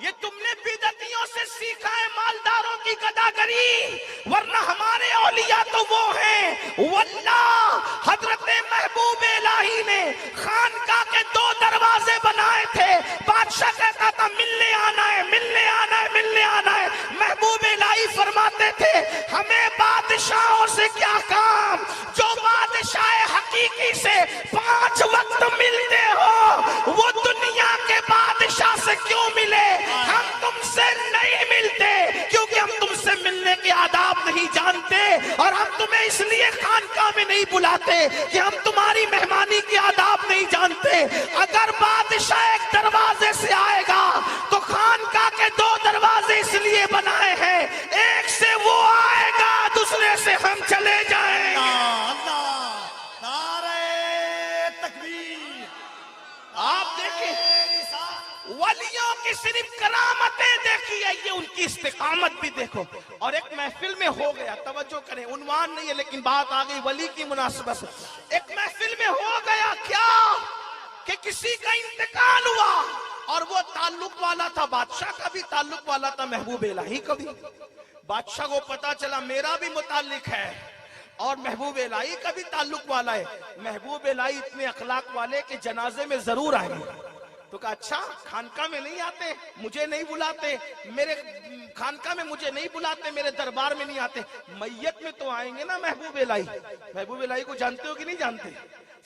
یہ تم نے بدعتیوں سے سیکھا ہے مالداروں کی گداگری، ورنہ ہمارے اولیاء تو وہ ہیں. واللہ حضرت محبوب الہی نے خانقاہ کے 2 دروازے بنائے تھے. بادشاہ کہتا تھا ملنے آنا ہے، ملنے آنا ہے، ملنے آنا ہے. محبوب الہی فرماتے تھے ہمیں بادشاہوں سے کیا کام، جو بادشاہ حقیقی سے 5 وقت ملتے ہو وہ دنیا کے بادشاہ سے کیوں ملے. ہم تم سے نہیں ملتے کیونکہ ہم تم سے ملنے کے آداب نہیں جانتے، اور ہم تمہیں اس لیے خانقاہ میں نہیں بلاتے کہ ہم تمہاری مہمانی کے آداب نہیں جانتے. اگر بادشاہ ایک دروازے سے آئے گا تو خانقاہ کے 2 دروازے اس لیے بنائے ہیں، ایک سے وہ آئے گا، دوسرے سے ہم چلے جائیں گے. اللہ نعرہ تکبیر. آپ دیکھیں ولیوں کی صرف کرامتیں دیکھیے، یہ ان کی استقامت بھی دیکھو. اور ایک محفل میں ہو گیا، توجہ کریں، عنوان نہیں ہے لیکن بات آ گئی ولی کی مناسبت سے. ایک محفل میں ہو گیا کیا کہ کسی کا انتقال ہوا، اور وہ تعلق والا تھا، بادشاہ کا بھی تعلق والا تھا، محبوب الہی کا بھی. بادشاہ کو پتا چلا میرا بھی متعلق ہے اور محبوب الہی کا بھی تعلق والا ہے. محبوب الہی اتنے اخلاق والے کہ جنازے میں ضرور آئیں گے. تو کہا اچھا خانقاہ میں نہیں آتے، مجھے نہیں بلاتے، میرے خانقاہ میں مجھے نہیں بلاتے، میرے دربار میں نہیں آتے، میت میں تو آئیں گے نا محبوب الہی. محبوب الہی کو جانتے ہو کہ نہیں جانتے؟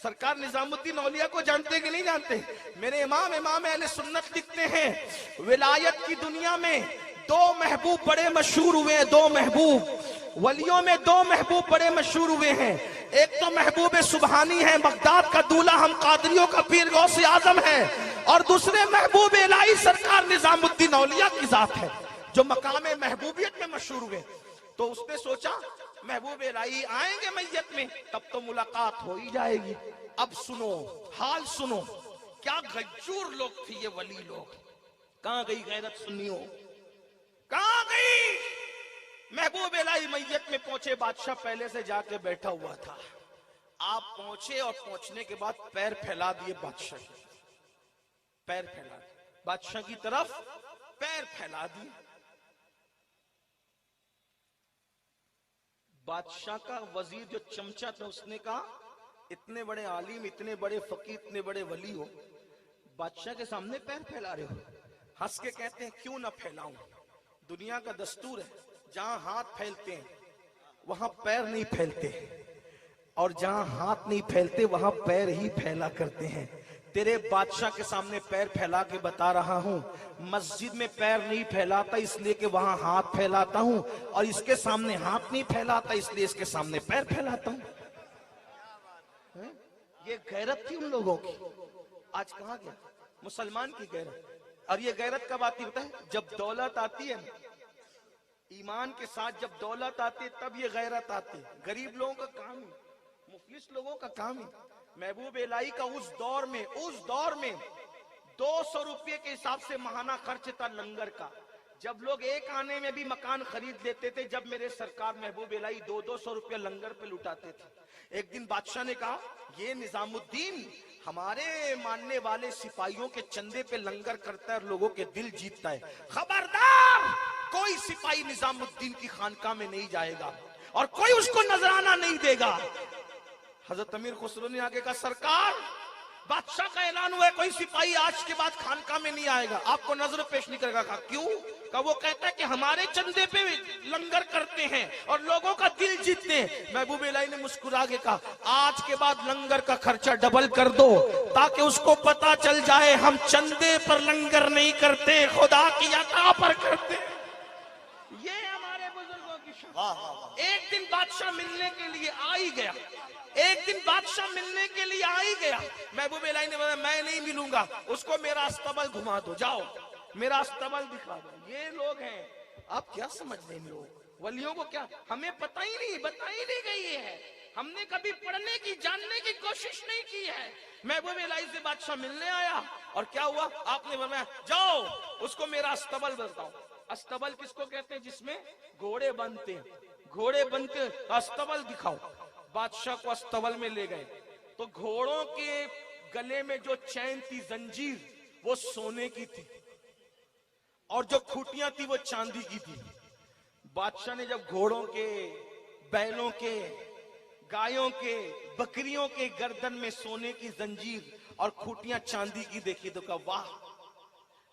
سرکار نظام الدین اولیاء کو جانتے کہ نہیں جانتے؟ میرے امام اہل سنت لکھتے ہیں ولایت کی دنیا میں 2 محبوب بڑے مشہور ہوئے ہیں. 2 محبوب ولیوں میں 2 محبوب بڑے مشہور ہوئے ہیں. ایک تو محبوب سبحانی ہے، بغداد کا دولہ، ہم قادریوں کا پیر غوث اعظم ہے. اور دوسرے محبوب الہی سرکار نظام الدین اولیاء کی ذات ہے جو مقام محبوبیت میں مشہور ہوئے. تو اس نے سوچا محبوب الہی آئیں گے میت میں، تب تو ملاقات ہو ہی جائے گی. اب سنو حال، سنو کیا غجور لوگ تھے یہ ولی لوگ. کہاں گئی غیرت سنیو، کہاں گئی؟ محبوب الہی میت میں پہنچے، بادشاہ پہلے سے جا کے بیٹھا ہوا تھا. آپ پہنچے اور پہنچنے کے بعد پیر پھیلا دیے بادشاہ کے، پیر پھیلا دیے بادشاہ کی طرف، پیر پھیلا دیے. بادشاہ کا وزیر جو چمچہ تھا اس نے کہا اتنے بڑے عالم، اتنے بڑے فقیر، اتنے بڑے ولی ہو، بادشاہ کے سامنے پیر پھیلا رہے ہو. ہنس کے کہتے ہیں کیوں نہ پھیلاؤں، دنیا کا دستور ہے جہاں ہاتھ پھیلتے ہیں وہاں پیر نہیں پھیلتے، اور جہاں ہاتھ نہیں پھیلتے وہاں پیر ہی پھیلا کرتے ہیں. تیرے بادشاہ کے سامنے پیر پھیلا کے بتا رہا ہوں، مسجد میں پیر نہیں پھیلاتا اس لیے کہ وہاں ہاتھ پھیلاتا ہوں، اور اس کے سامنے ہاتھ نہیں پھیلاتا اس لیے اس کے سامنے پیر پھیلاتا ہوں. یہ غیرت تھی ان لوگوں کی. آج کہاں گیا مسلمان کی غیرت؟ اور یہ غیرت کب آتی ہوتا ہے؟ جب دولت آتی ہے، ایمان کے ساتھ جب دولت آتی ہے تب یہ غیرت آتی ہے. غریب لوگوں کا کام ہی، مفلس لوگوں کا کام ہی. محبوب الہی کا اس دور میں 200 روپے کے حساب سے ماہانہ خرچ تھا لنگر کا. جب لوگ ایک آنے میں بھی مکان خرید لیتے تھے، جب میرے سرکار محبوب الہی 200 روپے لنگر پہ لٹاتے تھے. ایک دن بادشاہ نے کہا یہ نظام الدین ہمارے ماننے والے سپاہیوں کے چندے پہ لنگر کرتا ہے اور لوگوں کے دل جیتتا ہے، خبردار کوئی سپاہی نظام الدین کی خانقاہ میں نہیں جائے گا اور کوئی اس کو نذرانہ نہیں دے گا. حضرت امیر خسرو نے آگے کہا سرکار بادشاہ کا اعلان ہوا ہے کوئی سپاہی آج کے بعد خانقاہ میں نہیں آئے گا، آپ کو نظر پیش نہیں کرے گا. کہا کیوں؟ کہا وہ کہتا ہے کہ ہمارے چندے پہ لنگر کرتے ہیں اور لوگوں کا دل جیتتے ہیں. محبوب الہی نے مسکرا کے کہا آج کے بعد لنگر کا خرچہ ڈبل کر دو تاکہ اس کو پتا چل جائے ہم چندے پر لنگر نہیں کرتے، خدا کی عطا پر کرتے. یہ ہمارے بزرگوں کی شان. ایک دن بادشاہ ملنے کے لیے آ ہی گیا، ایک دن بادشاہ ملنے کے لیے آ ہی گیا. محبوب الہی نے بولا میں نہیں ملوں گا، اس کو میرا استبل گھما دو، جاؤ میرا استبل دکھا دو. یہ لوگ ہیں، آپ کیا سمجھ رہے ہیں لوگ ولیوں کو؟ کیا ہمیں پتہ ہی نہیں، بتائی نہیں گئی ہے، ہم نے کبھی پڑھنے کی جاننے کی کوشش نہیں کی ہے. محبوب الہی سے بادشاہ ملنے آیا اور کیا ہوا؟ آپ نے فرمایا جاؤ اس کو میرا استبل بتاؤ. استبل کس کو کہتے ہیں؟ جس میں گھوڑے بنتے ہیں، گھوڑے بنتے ہیں، استبل دکھاؤ. بادشاہ کو استبل میں لے گئے تو گھوڑوں کے گلے میں جو چین تھی، زنجیر، وہ سونے کی تھی اور جو کھوٹیاں تھی وہ چاندی کی تھی. بادشاہ نے جب گھوڑوں کے، بیلوں کے، گایوں کے، بکریوں کے گردن میں سونے کی زنجیر اور کھوٹیاں چاندی کی دیکھی تو کہا واہ،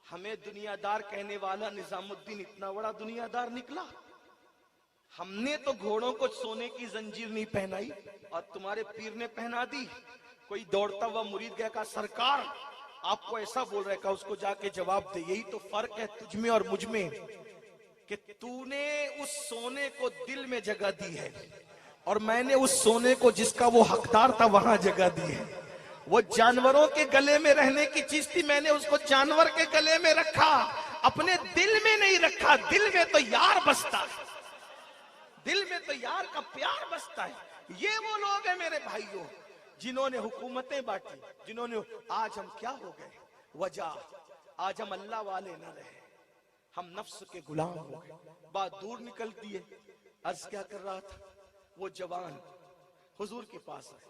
ہمیں دنیا دار کہنے والا نظام الدین اتنا بڑا دنیا دار نکلا. ہم نے تو گھوڑوں کو سونے کی زنجیر نہیں پہنائی اور تمہارے پیر نے پہنا دی. کوئی دوڑتا ہوا مرید گیا، کہا سرکار آپ کو ایسا بول رہے، کہا اس کو جا کے جواب دے یہی تو فرق ہے تجھ میں اور مجھ میں کہ تو نے اس سونے کو دل میں جگہ دی ہے اور میں نے اس سونے کو جس کا وہ حقدار تھا وہاں جگہ دی ہے. وہ جانوروں کے گلے میں رہنے کی چیز تھی، میں نے اس کو جانور کے گلے میں رکھا، اپنے دل میں نہیں رکھا. دل میں تو یار بستا ہے، دل میں تو یار کا پیار بستا ہے. یہ وہ لوگ ہیں میرے بھائیوں جنہوں نے حکومتیں بانٹی، جنہوں نے. آج ہم کیا ہو گئے؟ وجہ آج ہم اللہ والے نہ رہے، ہم نفس کے غلام ہو گئے. بات دور نکلتی ہے. عرض کیا کر رہا تھا؟ وہ جوان حضور کے پاس آئے،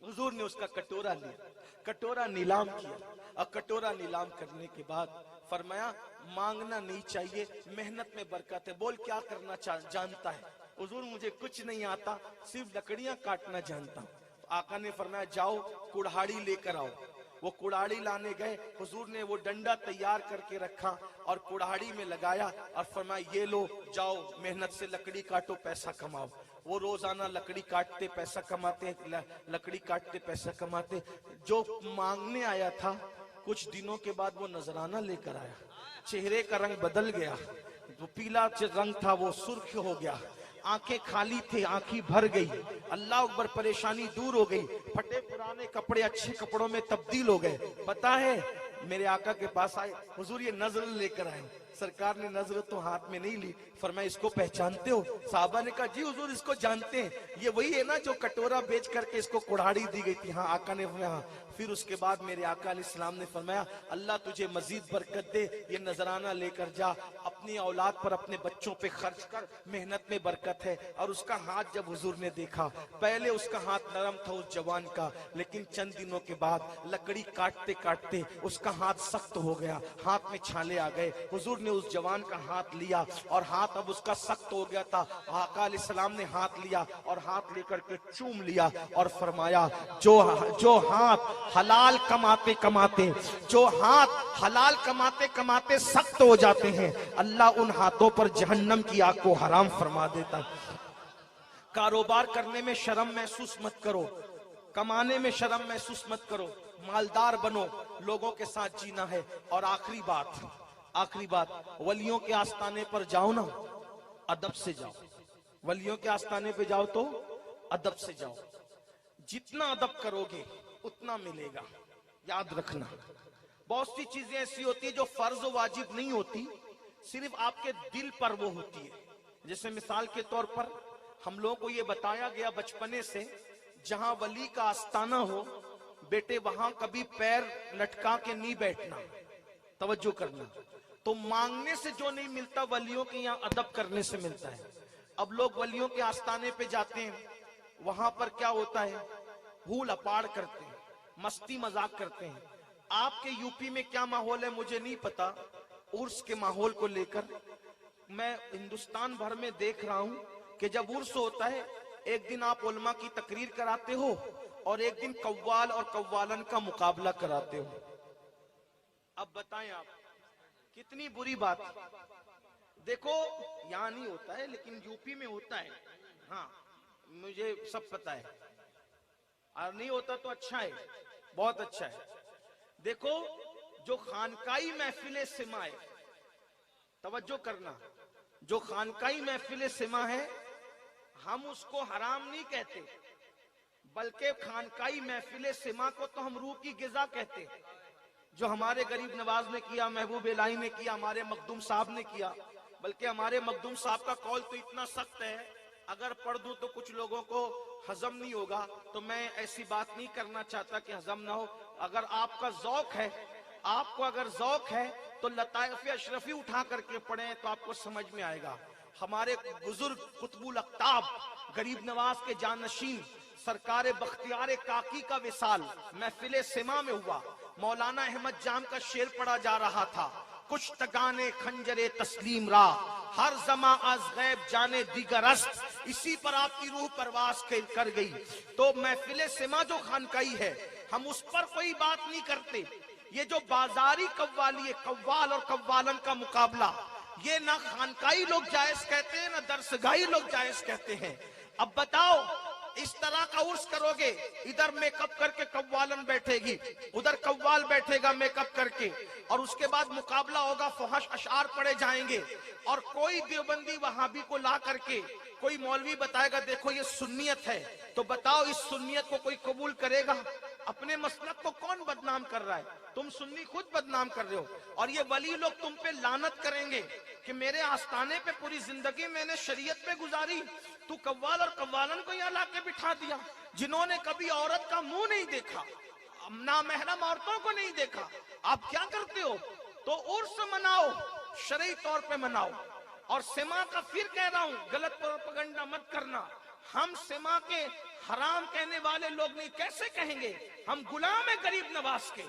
حضور نے اس کا کٹورا لیا، کٹورا نیلام کیا اور کٹورا نیلام کرنے کے بعد فرمایا مانگنا نہیں چاہیے، محنت میں برکت ہے. بول کیا کرنا جانتا ہے؟ حضور مجھے کچھ نہیں آتا، صرف لکڑیاں کاٹنا جانتا ہوں. آقا نے فرمایا جاؤ کڑھاڑی لے کر آؤ. وہ کڑھاڑی لانے گئے، حضور نے وہ ڈنڈا تیار کر کے رکھا اور کڑھاڑی میں لگایا اور فرمایا یہ لو جاؤ محنت سے لکڑی کاٹو، پیسہ کماؤ. وہ روزانہ لکڑی کاٹتے پیسہ کماتے، لکڑی کاٹتے پیسہ کماتے. جو مانگنے آیا تھا کچھ دنوں کے بعد وہ نذرانہ لے کر آیا، چہرے کا رنگ بدل گیا، وہ پیلا رنگ تھا وہ سرخ ہو گیا، آنکھیں خالی تھے آنکھیں بھر گئی. اللہ اکبر، پریشانی دور ہو گئی، پھٹے پرانے کپڑے اچھے کپڑوں میں تبدیل ہو گئے. پتا ہے میرے آقا کے پاس آئے، حضور یہ نظر لے کر آئے. سرکار نے نظر تو ہاتھ میں نہیں لی، فرمایا اس کو پہچانتے ہو؟ صحابہ نے کہا جی حضور اس کو جانتے ہیں، یہ وہی ہے نا جو کٹورا بیچ کر کے اس کو کڑھاڑی دی گئی تھی. ہاں. آقا نے فرمایا. پھر اس کے بعد میرے آقا علیہ السلام نے فرمایا اللہ تجھے مزید برکت دے، یہ نذرانہ لے کر جا، اپنی اولاد پر اپنے بچوں پہ خرچ کر، محنت میں برکت ہے. اور اس کا ہاتھ جب حضور نے دیکھا، پہلے اس کا ہاتھ نرم تھا اس جوان کا، لیکن چند دنوں کے بعد لکڑی کاٹتے کاٹتے اس کا ہاتھ سخت ہو گیا، ہاتھ میں چھالے آ گئے. حضور نے اس جوان کا ہاتھ لیا اور ہاتھ اب اس کا سخت ہو گیا تھا. آقا علیہ السلام نے ہاتھ لیا اور ہاتھ لے کر کے چوم لیا اور فرمایا جو ہاتھ حلال کماتے کماتے، جو ہاتھ حلال کماتے کماتے سخت ہو جاتے ہیں، اللہ ان ہاتھوں پر جہنم کی آگ کو حرام فرما دیتا. کاروبار کرنے میں شرم محسوس مت کرو، کمانے میں شرم محسوس مت کرو، مالدار بنو، لوگوں کے ساتھ جینا ہے. اور آخری بات ولیوں کے آستانے پر جاؤ نا، ادب سے جاؤ. ولیوں کے آستانے پہ جاؤ تو ادب سے جاؤ. جتنا ادب کرو گے اتنا ملے گا. یاد رکھنا بہت سی چیزیں ایسی ہوتی ہیں جو فرض و واجب نہیں ہوتی، صرف آپ کے دل پر وہ ہوتی ہے. جیسے مثال کے طور پر ہم لوگوں کو یہ بتایا گیا بچپنے سے جہاں ولی کا آستانہ ہو بیٹے وہاں کبھی پیر لٹکا کے نہیں بیٹھنا. توجہ کرنا، تو مانگنے سے جو نہیں ملتا ولیوں کے یہاں ادب کرنے سے ملتا ہے۔ اب لوگ ولیوں کے آستانے پہ جاتے ہیں، وہاں پر کیا ہوتا ہے؟ ہول اپاڑ کرتے ہیں، مستی مذاق کرتے ہیں۔ آپ کے یو پی میں کیا ماحول ہے مجھے نہیں پتا عرس کے ماحول کو لے کر، میں ہندوستان بھر میں دیکھ رہا ہوں کہ جب عرس ہوتا ہے ایک دن آپ علماء کی تقریر کراتے ہو اور ایک دن قوال اور قوالن کا مقابلہ کراتے ہو۔ اب بتائیں آپ کتنی بری بات۔ دیکھو یہاں نہیں ہوتا ہے لیکن یو پی میں ہوتا ہے، ہاں مجھے سب پتا ہے، اور نہیں ہوتا تو اچھا ہے، بہت اچھا ہے۔ دیکھو جو خانقاہی محفل سما ہے، توجہ کرنا، جو خانقاہی محفل سما ہے ہم اس کو حرام نہیں کہتے، بلکہ خانقاہی محفل سما کو تو ہم روح کی غذا کہتے ہیں۔ جو ہمارے غریب نواز نے کیا، محبوب الہی نے کیا، ہمارے مخدوم صاحب نے کیا، بلکہ ہمارے مخدوم صاحب کا قول تو اتنا سخت ہے اگر پڑھ دوں تو کچھ لوگوں کو ہضم نہیں ہوگا، تو میں ایسی بات نہیں کرنا چاہتا کہ ہضم نہ ہو۔ اگر آپ کا ذوق ہے، آپ کو اگر ذوق ہے تو لطائف اشرفی اٹھا کر کے پڑھیں تو آپ کو سمجھ میں آئے گا۔ ہمارے بزرگ قطب الاقطاب غریب نواز کے جانشین سرکار بختیار کاکی کا وصال محفل سما میں ہوا۔ مولانا احمد جام کا شعر پڑھا جا رہا تھا، کچھ تگانے خنجر تسلیم را، ہر زماں از غیب جانے دیگر است۔ اسی پر آپ کی روح پرواز کر گئی۔ تو محفل سما جو خانقاہی ہے ہم اس پر کوئی بات نہیں کرتے۔ یہ جو بازاری قوالی ہے، قوال اور قوالن کا مقابلہ، یہ نہ خانقاہی لوگ جائز کہتے ہیں نہ درسگاہی لوگ جائز کہتے ہیں۔ اب بتاؤ اس طرح کا عرس کرو گے، ادھر میک اپ کر کے قوالن بیٹھے گی، ادھر قوال بیٹھے گا میک اپ کر کے، اور اس کے بعد مقابلہ ہوگا، فحش اشعار پڑے جائیں گے، اور کوئی دیوبندی وہابی کو لا کر کے کوئی مولوی بتائے گا دیکھو یہ سنیت ہے، تو بتاؤ اس سنیت کو کوئی قبول کرے گا؟ اپنے مسلک کو کون بدنام کر رہا ہے؟ تم سنی خود بدنام کر رہے ہو، اور یہ ولی لوگ تم پہ لعنت کریں گے کہ میرے آستانے پہ پوری زندگی میں نے شریعت پہ گزاری، تو قوال اور قوالن کو یہاں لا کے بٹھا دیا، جنہوں نے کبھی عورت کا منہ نہیں دیکھا، نامحرم عورتوں کو نہیں دیکھا، آپ کیا کرتے ہو؟ تو عرس مناؤ، شرعی طور پہ مناؤ۔ اور سما کا پھر کہہ رہا ہوں غلط پروپیگنڈا مت کرنا، ہم سما کے حرام کہنے والے لوگ نہیں، کیسے کہیں گے؟ ہم غلام ہیں غریب نواز کے،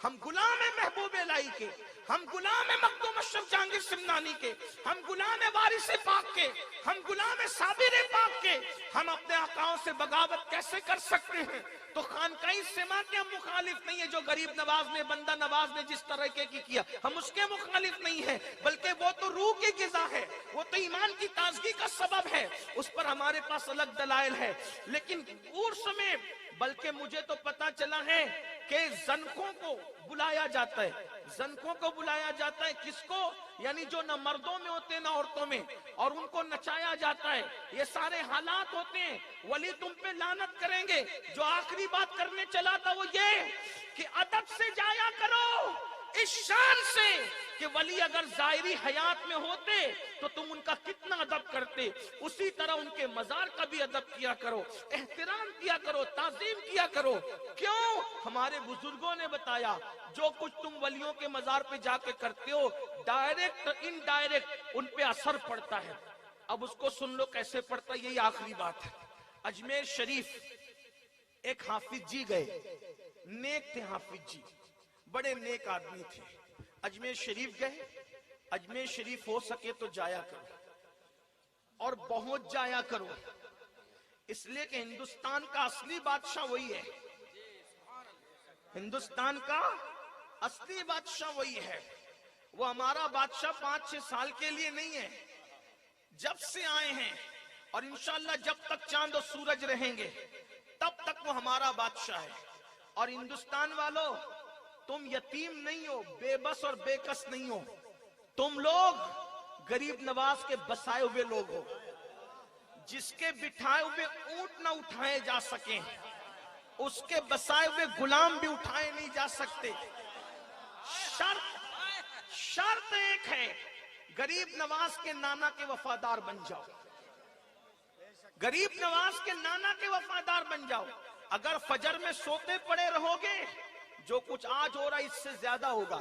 ہم غلام ہیں محبوب الہی کے، ہم غلام ہیں مخدوم اشرف جہانگیر سمنانی کے، ہم غلام ہیں وارث پاک کے، ہم غلام ہیں صابر پاک کے، ہم اپنے آقاؤں سے بغاوت کیسے کر سکتے ہیں؟ تو خانقاہی سما کے ہم مخالف نہیں ہے، جو غریب نواز نے، بندہ نواز نے جس طریقے کی کیا ہم اس کے مخالف نہیں ہیں، بلکہ وہ تو روح کی غذا ہے، وہ تو ایمان کی تازگی کا سبب ہے، اس پر ہمارے پاس الگ دلائل ہے۔ لیکن عرس میں بلکہ مجھے تو پتا چلا ہے کہ زنخوں کو بلایا جاتا ہے، زنخوں کو بلایا جاتا ہے، کس کو؟ یعنی جو نہ مردوں میں ہوتے نہ عورتوں میں، اور ان کو نچایا جاتا ہے۔ یہ سارے حالات ہوتے ہیں، ولی تم پہ لعنت کریں گے۔ جو آخری بات کرنے چلا تھا وہ یہ کہ ادب سے جایا کرو، اس شان سے کہ ولی اگر ظاہری حیات میں ہوتے تو تم ان کا کتنا ادب کرتے، اسی طرح ان کے مزار کا بھی ادب کیا کرو، احترام کیا کرو، تعظیم کیا کرو۔ کیوں؟ ہمارے بزرگوں نے بتایا جو کچھ تم ولیوں کے مزار پہ جا کے کرتے ہو ڈائریکٹ انڈائریکٹ ان پہ اثر پڑتا ہے۔ اب اس کو سن لو کیسے پڑتا ہے، یہی آخری بات ہے۔ اجمیر شریف ایک حافظ جی گئے، نیک تھے حافظ جی، بڑے نیک آدمی تھے۔ اجمیر شریف گئے، اجمیر شریف ہو سکے تو جایا کرو اور پہنچ جایا کرو، اس لیے کہ ہندوستان کا اصلی بادشاہ وہی ہے، ہندوستان کا اصلی بادشاہ وہی ہے۔ وہ ہمارا بادشاہ 5-6 سال کے لیے نہیں ہے، جب سے آئے ہیں، اور انشاءاللہ جب تک چاند و سورج رہیں گے تب تک وہ ہمارا بادشاہ ہے۔ اور ہندوستان والوں تم یتیم نہیں ہو، بے بس اور بے کس نہیں ہو، تم لوگ غریب نواز کے بسائے ہوئے لوگ ہو، جس کے بٹھائے ہوئے اونٹ نہ اٹھائے جا سکیں، اس کے بسائے ہوئے غلام بھی اٹھائے نہیں جا سکتے۔ شرط ایک ہے، غریب نواز کے نانا کے وفادار بن جاؤ، غریب نواز کے نانا کے وفادار بن جاؤ۔ اگر فجر میں سوتے پڑے رہو گے جو کچھ آج ہو رہا ہے اس سے زیادہ ہوگا،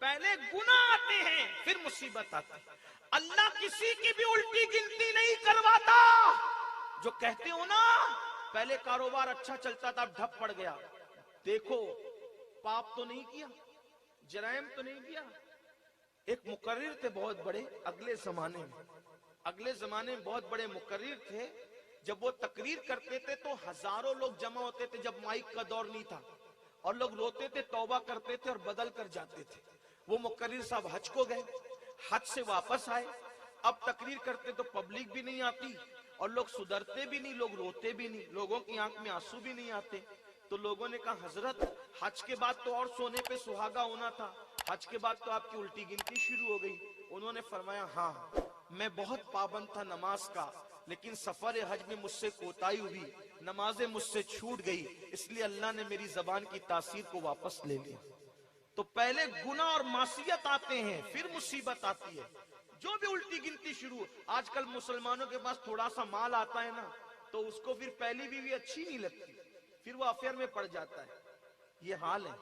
پہلے گناہ آتے ہیں پھر مصیبت آتی ہے. اللہ کسی کی بھی الٹی گنتی نہیں کرواتا. جو کہتے ہو نا پہلے کاروبار اچھا چلتا تھا اب ڈھپ پڑ گیا، دیکھو پاپ تو نہیں کیا، جرائم تو نہیں کیا. ایک مقرر تھے بہت بڑے اگلے زمانے میں بہت بڑے مقرر تھے. جب وہ تقریر کرتے تھے تو ہزاروں لوگ جمع ہوتے تھے، جب مائک کا دور نہیں تھا، اور لوگ روتے تھے، توبہ کرتے تھے اور بدل کر جاتے تھے. وہ مقرر صاحب حج کو گئے، حج سے واپس آئے. اب تقریر کرتے تو پبلک بھی نہیں آتی اور لوگ سدھرتے بھی نہیں، لوگ روتے بھی نہیں، لوگوں کی آنکھ میں آنسو بھی نہیں آتے. تو لوگوں نے کہا حضرت حج کے بعد تو اور سونے پہ سہاگا ہونا تھا، حج کے بعد تو آپ کی الٹی گنتی شروع ہو گئی. انہوں نے فرمایا ہاں میں بہت پابند تھا نماز کا، لیکن سفر حج میں مجھ سے کوتاہی ہوئی، نمازیں مجھ سے چھوٹ گئی، اس لیے اللہ نے میری زبان کی تاثیر کو واپس لے لیا. تو پہلے گناہ اور معصیت آتے ہیں پھر مصیبت آتی ہے. جو بھی الٹی گنتی شروع، آج کل مسلمانوں کے پاس تھوڑا سا مال آتا ہے نا تو اس کو پھر پہلی بیوی اچھی نہیں لگتی، پھر وہ افیئر میں پڑ جاتا ہے. یہ حال ہے.